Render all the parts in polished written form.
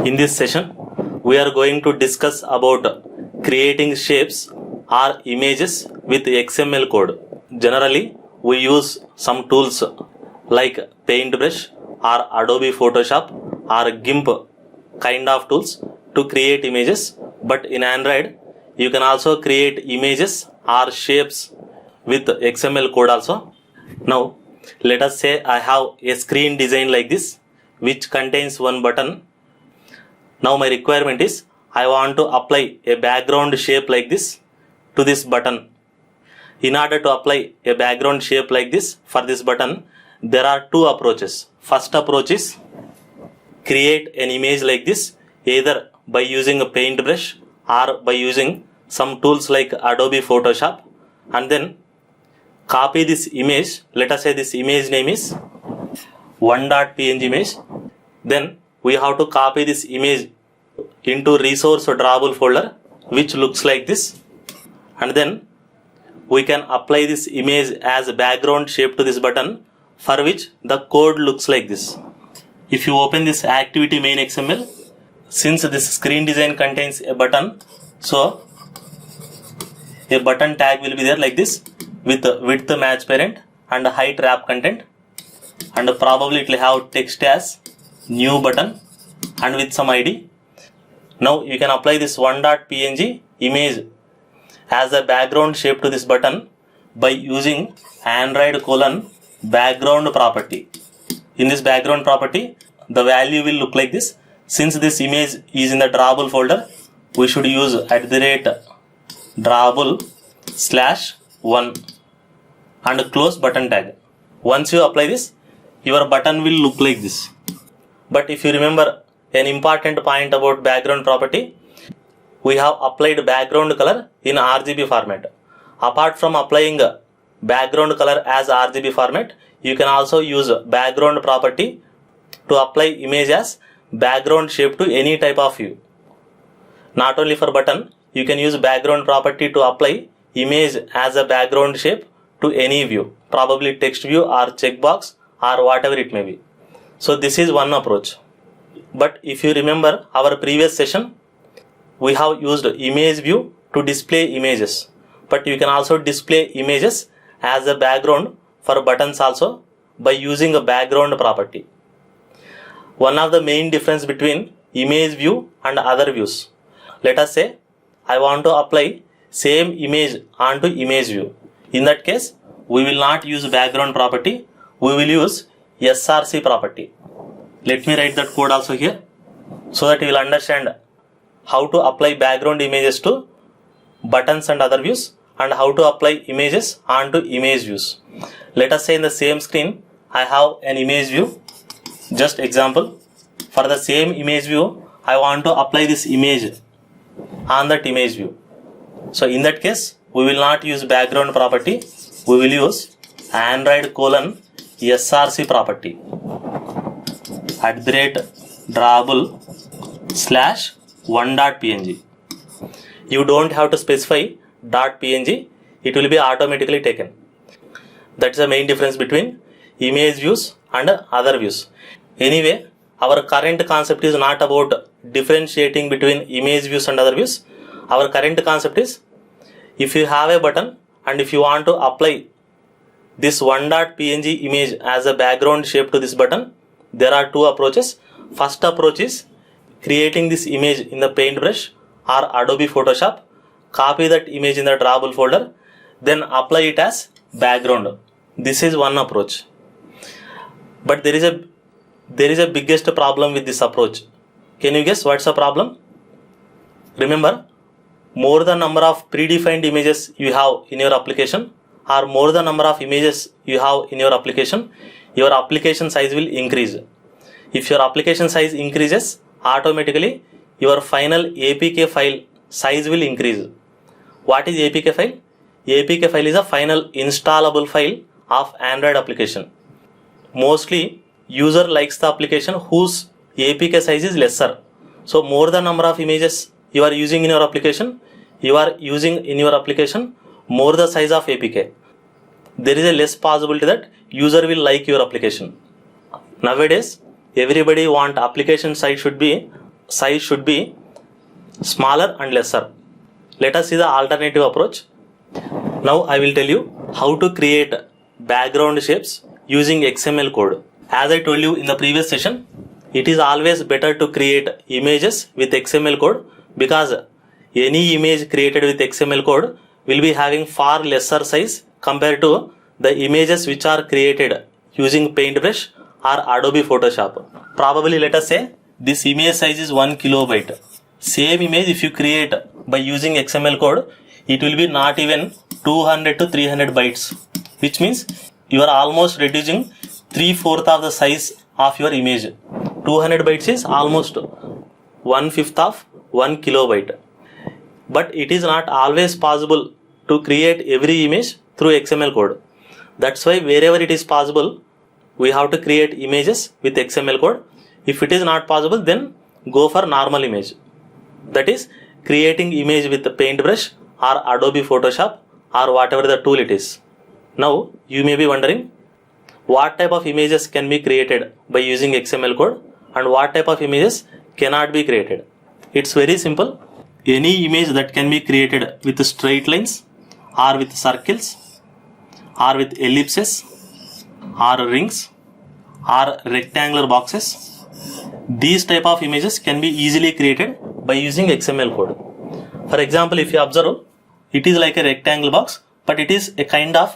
In this session, we are going to discuss about creating shapes or images with XML code. Generally, we use some tools like Paintbrush or Adobe Photoshop or GIMP kind of tools to create images. But in Android, you can also create images or shapes with XML code also. Now, let us say I have a screen design like this, which contains one button. Now my requirement is I want to apply a background shape like this to this button. In order to apply a background shape like this for this button, there are two approaches. First approach is create an image like this either by using a paintbrush or by using some tools like Adobe Photoshop, and then copy this image. Let us say this image name is 1.png image. Then we have to copy this image into resource drawable folder, which looks like this, and then we can apply this image as a background shape to this button, for which the code looks like this. If you open this activity main XML, since this screen design contains a button, so a button tag will be there like this with width match parent and height wrap content, and probably it will have text as new button and with some ID. Now you can apply this 1.png image as a background shape to this button by using Android background property. In this background property, the value will look like this. Since this image is in the drawable folder, we should use @drawable/1 and close button tag. Once you apply this, your button will look like this. But if you remember an important point about background property, we have applied background color in RGB format. Apart from applying background color as RGB format, you can also use background property to apply image as background shape to any type of view. Not only for button, you can use background property to apply image as a background shape to any view, probably text view or checkbox or whatever it may be. So this is one approach. But if you remember our previous session, we have used image view to display images. But you can also display images as a background for buttons also by using a background property. One of the main difference between image view and other views. Let us say I want to apply same image onto image view. In that case, we will not use background property. We will use SRC property. Let me write that code also here so that you will understand how to apply background images to buttons and other views and how to apply images onto image views. Let us say in the same screen, I have an image view. Just example, for the same image view, I want to apply this image on that image view. So in that case, we will not use background property. We will use Android SRC property. @drawable/1.png. You don't have to specify .png. It will be automatically taken. That's the main difference between image views and other views. Anyway, our current concept is not about differentiating between image views and other views. Our current concept is, if you have a button and if you want to apply this 1.png image as a background shape to this button, there are two approaches. First approach is creating this image in the paintbrush or Adobe Photoshop, copy that image in the drawable folder, then apply it as background. This is one approach. But there is a biggest problem with this approach. Can you guess what's the problem? Remember, more the number of predefined images you have in your application or more the number of images you have in your application size will increase. If your application size increases, automatically your final APK file size will increase. What is APK file? APK file is a final installable file of Android application. Mostly user likes the application whose APK size is lesser. So more the number of images you are using in your application, more the size of APK. There is a less possibility that user will like your application. Nowadays, everybody want application size should be size should be smaller and lesser. Let us see the alternative approach. Now I will tell you how to create background shapes using XML code. As I told you in the previous session, it is always better to create images with XML code because any image created with XML code will be having far lesser size compared to the images which are created using Paintbrush or Adobe Photoshop. Probably let us say this image size is 1 kilobyte. Same image if you create by using XML code, it will be not even 200 to 300 bytes, which means you are almost reducing 3/4 of the size of your image. 200 bytes is almost 1/5 of 1 kilobyte. But it is not always possible to create every image through XML code. That's why wherever it is possible, we have to create images with XML code. If it is not possible, then go for normal image. That is creating image with the Paintbrush or Adobe Photoshop or whatever the tool it is. Now you may be wondering what type of images can be created by using XML code and what type of images cannot be created. It's very simple. Any image that can be created with straight lines or with circles or with ellipses or rings or rectangular boxes, these type of images can be easily created by using XML code. For example, if you observe, it is like a rectangle box, but it is a kind of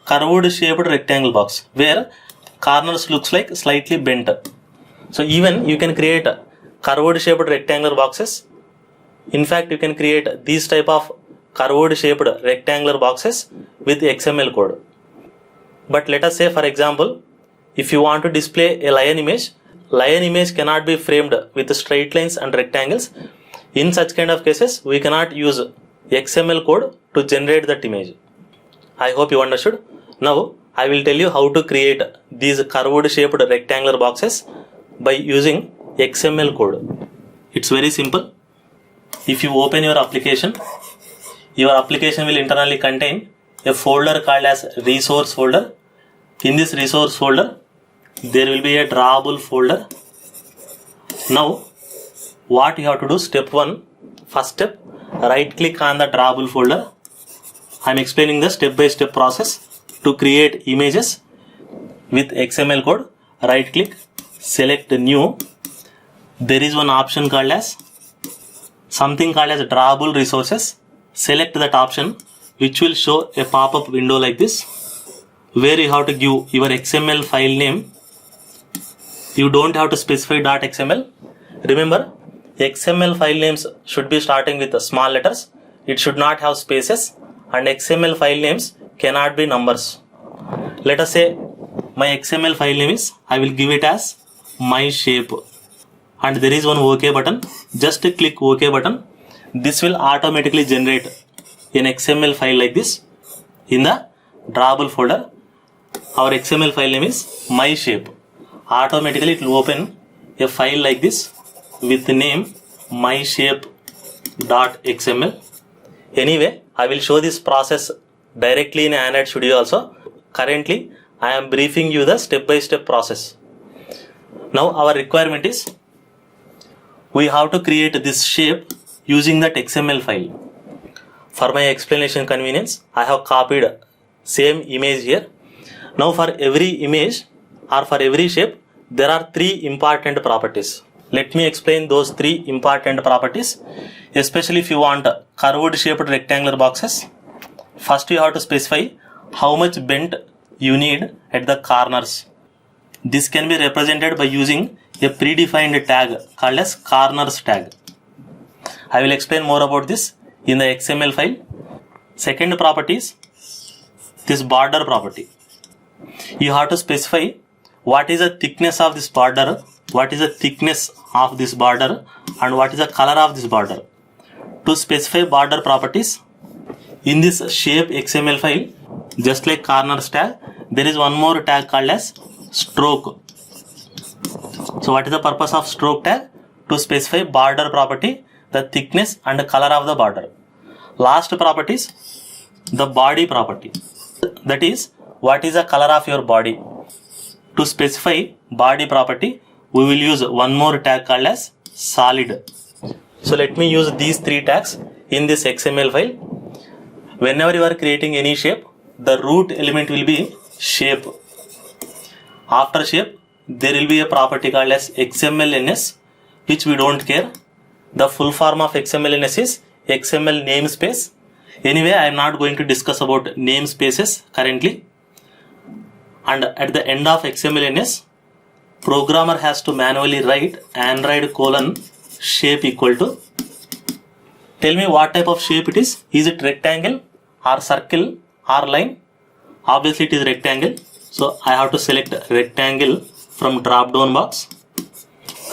curved shaped rectangle box where corners looks like slightly bent. So even you can create curved shaped rectangular boxes. In fact, you can create these type of curved shaped rectangular boxes with XML code. But let us say, for example, if you want to display a lion image cannot be framed with straight lines and rectangles. In such kind of cases, we cannot use XML code to generate that image. I hope you understood. Now I will tell you how to create these curved shaped rectangular boxes by using XML code. It's very simple. If you open your application will internally contain a folder called as resource folder. In this resource folder, there will be a drawable folder. Now what you have to do, step 1, first step, right click on the drawable folder. I am explaining the step by step process to create images with XML code. Right click, select new. There is one option called as something called as drawable resources. Select that option, which will show a pop-up window like this, where you have to give your XML file name. You don't have to specify .xml. Remember, XML file names should be starting with small letters. It should not have spaces, and XML file names cannot be numbers. Let us say my XML file name is, I will give it as my shape, and there is one OK button. Just click OK button. This will automatically generate an XML file like this in the drawable folder. Our XML file name is my shape. Automatically it will open a file like this with the name myshape.xml. Anyway, I will show this process directly in Android Studio also. Currently, I am briefing you the step-by-step process. Now our requirement is, we have to create this shape using that XML file. For my explanation convenience, I have copied same image here. Now for every image or for every shape, there are 3 important properties. Let me explain those 3 important properties, especially if you want curved shaped rectangular boxes. First, you have to specify how much bent you need at the corners. This can be represented by using a predefined tag called as corners tag. I will explain more about this in the XML file. Second property is this border property. You have to specify what is the thickness of this border, what is the thickness of this border, and what is the color of this border. To specify border properties, in this shape XML file, just like corners tag, there is one more tag called as stroke. So what is the purpose of stroke tag? To specify border property, the thickness and the color of the border. Last property is the body property. That is, what is the color of your body. To specify body property, we will use one more tag called as solid. So let me use these three tags in this XML file. Whenever you are creating any shape, the root element will be shape. After shape, there will be a property called as XMLNS, which we don't care. The full form of XMLNS is XML namespace. Anyway, I am not going to discuss about namespaces currently. And at the end of XMLNS, programmer has to manually write Android : shape equal to. Tell me what type of shape it is. Is it rectangle or circle or line? Obviously it is rectangle. So I have to select rectangle from drop down box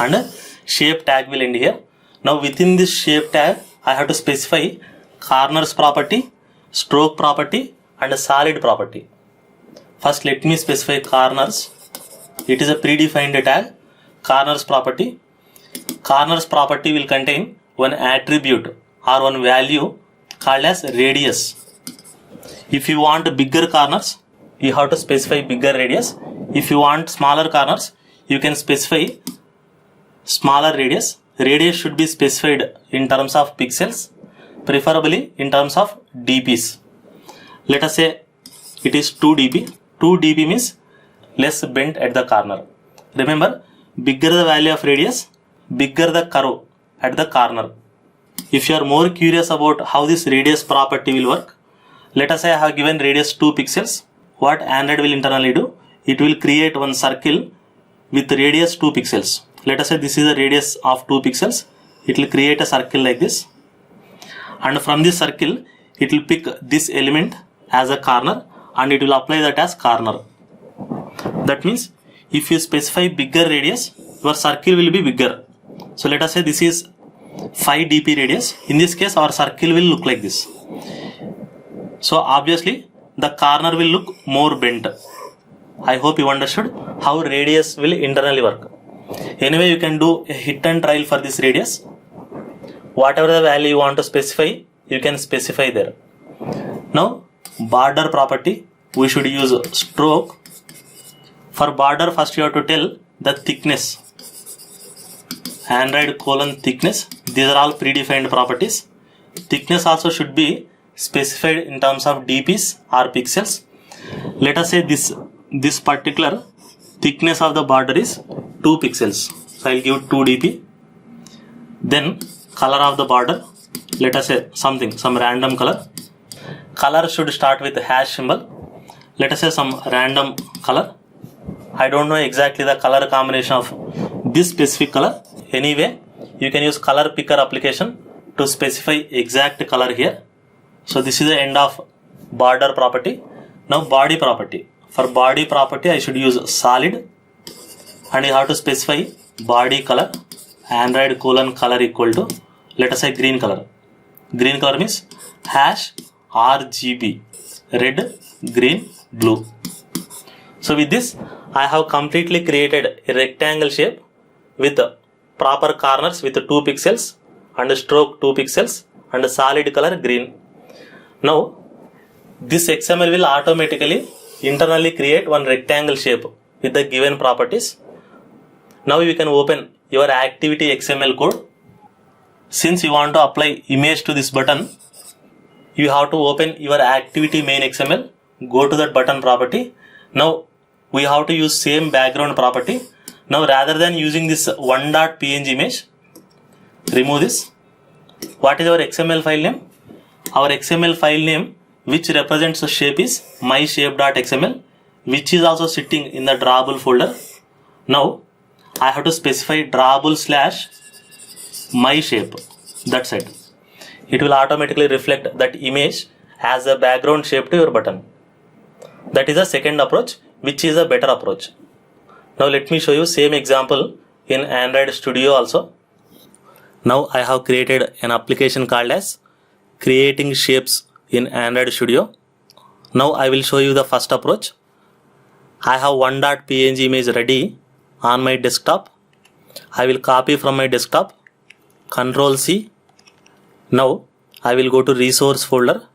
and shape tag will end here. Now within this shape tag, I have to specify corners property, stroke property and solid property. First let me specify corners. It is a predefined tag, corners property. Corners property will contain one attribute or one value called as radius. If you want bigger corners, you have to specify bigger radius. If you want smaller corners, you can specify smaller radius. Radius should be specified in terms of pixels, preferably in terms of dps. Let us say it is 2 dp. 2 dp means less bent at the corner. Remember, bigger the value of radius, bigger the curve at the corner. If you are more curious about how this radius property will work, let us say I have given radius 2 pixels. What Android will internally do? It will create one circle with radius 2 pixels. Let us say this is a radius of 2 pixels. It will create a circle like this. And from this circle, it will pick this element as a corner and it will apply that as corner. That means if you specify bigger radius, your circle will be bigger. So let us say this is 5 dp radius. In this case, our circle will look like this. So obviously the corner will look more bent. I hope you understood how radius will internally work. Anyway, you can do a hit and trial for this radius. Whatever the value you want to specify, you can specify there. Now border property, we should use stroke. For border, first you have to tell the thickness. Android : thickness. These are all predefined properties. Thickness also should be specified in terms of dps or pixels. Let us say this particular thickness of the border is 2 pixels. So I will give 2 dp. Then color of the border, let us say some random color. Color should start with hash symbol. Let us say some random color. I don't know exactly the color combination of this specific color. Anyway, you can use color picker application to specify exact color here. So this is the end of border property. Now body property. For body property, I should use solid and you have to specify body color. Android : color equal to, let us say green color. Green color means hash RGB, red, green, blue. So with this, I have completely created a rectangle shape with proper corners with 2 pixels and stroke 2 pixels and solid color green. Now this XML will automatically internally create one rectangle shape with the given properties. Now you can open your activity XML code. Since you want to apply image to this button, you have to open your activity main XML, go to that button property. Now we have to use same background property. Now rather than using this one.png image, remove this. What is our XML file name? Our XML file name which represents the shape is myshape.xml, which is also sitting in the drawable folder. Now I have to specify drawable / myshape. That's it. It will automatically reflect that image as a background shape to your button. That is the second approach, which is a better approach. Now let me show you same example in Android Studio also. Now I have created an application called as creating shapes in Android Studio. Now I will show you the first approach. I have one.png image ready on my desktop. I will copy from my desktop, Ctrl C. Now I will go to resource folder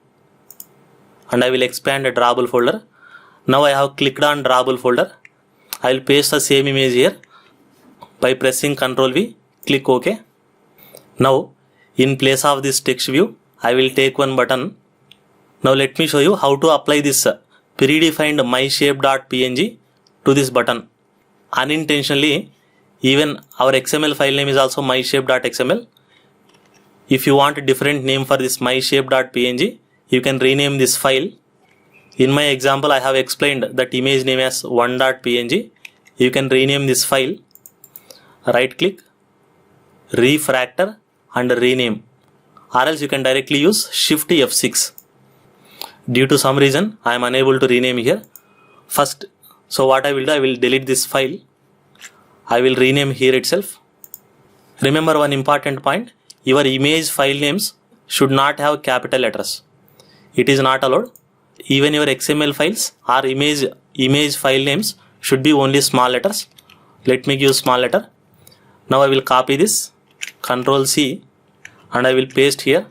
and I will expand a drawable folder. Now I have clicked on drawable folder. I will paste the same image here by pressing Ctrl V. click OK. Now in place of this text view, I will take one button. Now let me show you how to apply this predefined myshape.png to this button. Unintentionally, even our XML file name is also myshape.xml. If you want a different name for this myshape.png, you can rename this file. In my example, I have explained that image name as one.png. You can rename this file. Right click, refactor and rename, or else you can directly use Shift F6. Due to some reason, I am unable to rename here. First, so what I will do, I will delete this file. I will rename here itself. Remember one important point, your image file names should not have capital letters. It is not allowed. Even your XML files or image file names should be only small letters. Let me give small letter. Now I will copy this, Ctrl C, and I will paste here.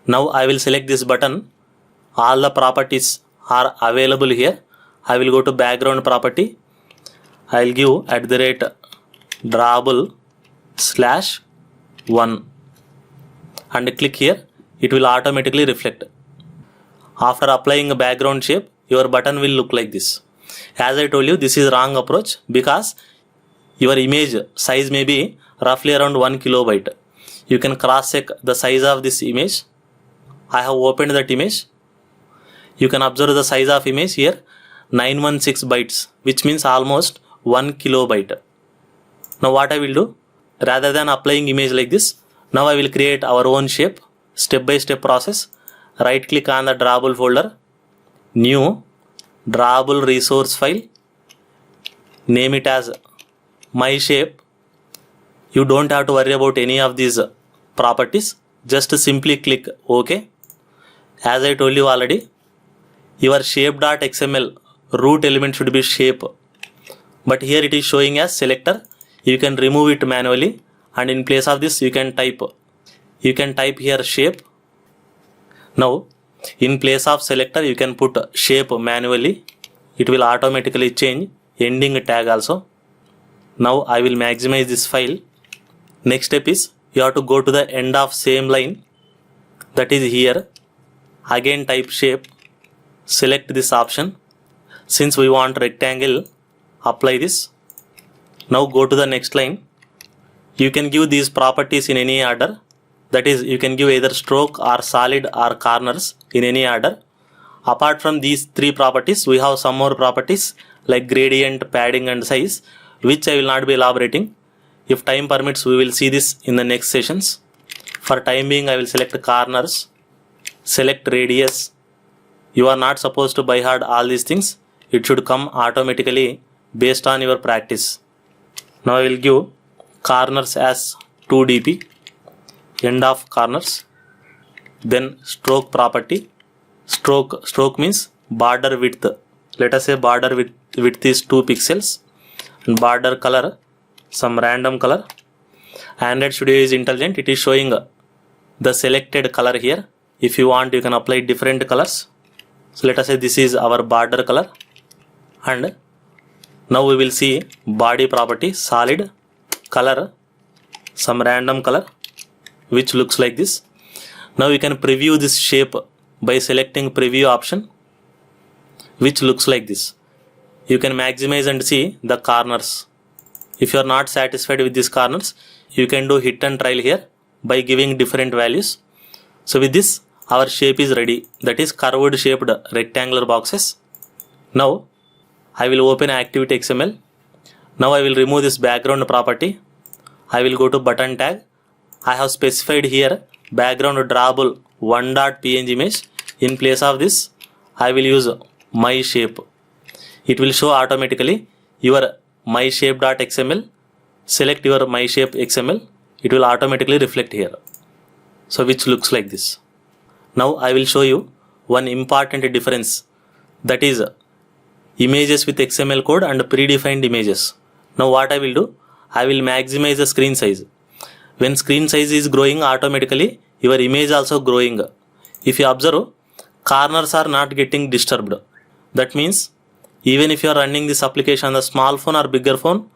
Now I will select this button. All the properties are available here. I will go to background property. I will give @drawable/1 and click here. It will automatically reflect. After applying a background shape, your button will look like this. As I told you, this is wrong approach because your image size may be roughly around 1 kilobyte. You can cross check the size of this image. I have opened that image. You can observe the size of image here, 916 bytes, which means almost 1 kilobyte. Now what I will do, rather than applying image like this, now I will create our own shape, step-by-step process. Right click on the drawable folder, new drawable resource file, name it as my shape. You don't have to worry about any of these properties. Just simply click OK. As I told you already, your shape.xml root element should be shape, but here it is showing as selector. You can remove it manually, and in place of this you can type here shape. Now in place of selector you can put shape manually. It will automatically change ending tag also. Now I will maximize this file. Next step is you have to go to the end of same line, that is here. Again type shape, select this option. Since we want rectangle, apply this. Now go to the next line. You can give these properties in any order. That is, you can give either stroke or solid or corners in any order. Apart from these three properties, we have some more properties like gradient, padding and size, which I will not be elaborating. If time permits, we will see this in the next sessions. For time being, I will select corners, select radius. You are not supposed to by heart all these things. It should come automatically based on your practice. Now I will give corners as 2 dp, end of corners. Then stroke property. Stroke means border width. Let us say border width is 2 pixels. And border color, some random color. Android Studio is intelligent. It is showing the selected color here. If you want, you can apply different colors. So let us say this is our border color. And now we will see body property, solid, color, some random color, which looks like this. Now you can preview this shape by selecting preview option, which looks like this. You can maximize and see the corners. If you are not satisfied with these corners, you can do hit and trial here by giving different values. So with this, our shape is ready. That is curved shaped rectangular boxes. Now I will open Activity XML. Now I will remove this background property. I will go to button tag. I have specified here background drawable 1.png image. In place of this, I will use my shape. It will show automatically your my shape.xml. Select your my shape XML. It will automatically reflect here. So which looks like this. Now I will show you one important difference, that is images with XML code and predefined images. Now what I will do, I will maximize the screen size. When screen size is growing, automatically your image also growing. If you observe, corners are not getting disturbed. That means even if you are running this application on the small phone or bigger phone,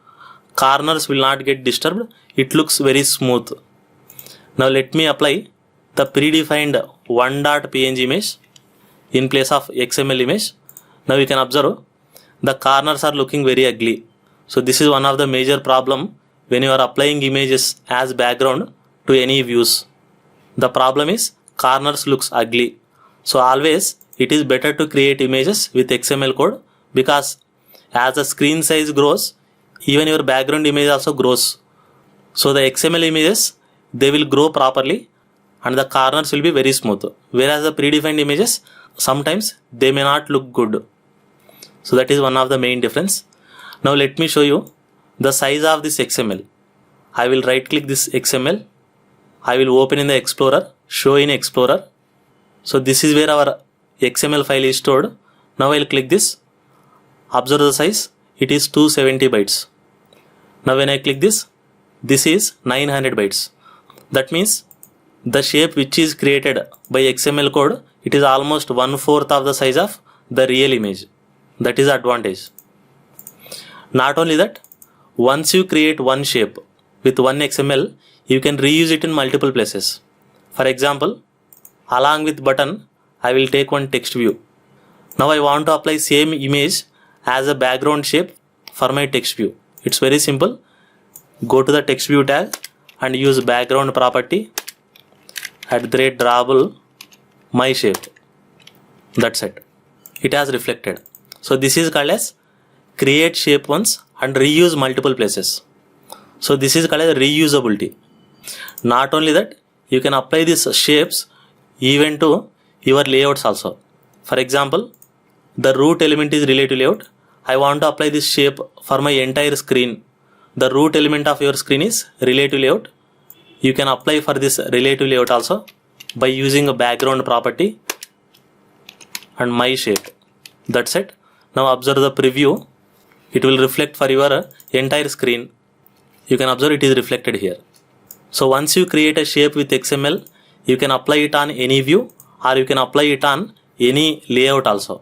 corners will not get disturbed. It looks very smooth. Now let me apply the predefined 1.png image in place of XML image. Now you can observe the corners are looking very ugly. So this is one of the major problem when you are applying images as background to any views. The problem is corners looks ugly. So always it is better to create images with XML code, because as the screen size grows, even your background image also grows. So the XML images, they will grow properly and the corners will be very smooth. Whereas the predefined images, sometimes they may not look good. So that is one of the main difference. Now let me show you the size of this XML. I will right click this XML. I will open in the Explorer, show in Explorer. So this is where our XML file is stored. Now I'll click this. Observe the size. It is 270 bytes. Now when I click this, this is 900 bytes. That means the shape which is created by XML code, it is almost 1/4 of the size of the real image. That is the advantage. Not only that, once you create one shape with one XML, you can reuse it in multiple places. For example, along with button, I will take one text view. Now I want to apply same image as a background shape for my text view. It's very simple. Go to the text view tag and use background property @drawable my shape. That's it. It has reflected. So this is called as create shape once and reuse multiple places. So this is called as reusability. Not only that, you can apply these shapes even to your layouts also. For example, the root element is relative layout. I want to apply this shape for my entire screen. The root element of your screen is relative layout. You can apply for this relative layout also by using a background property and my shape. That's it. Now observe the preview. It will reflect for your entire screen. You can observe it is reflected here. So once you create a shape with XML, you can apply it on any view or you can apply it on any layout also.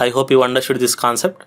I hope you understood this concept.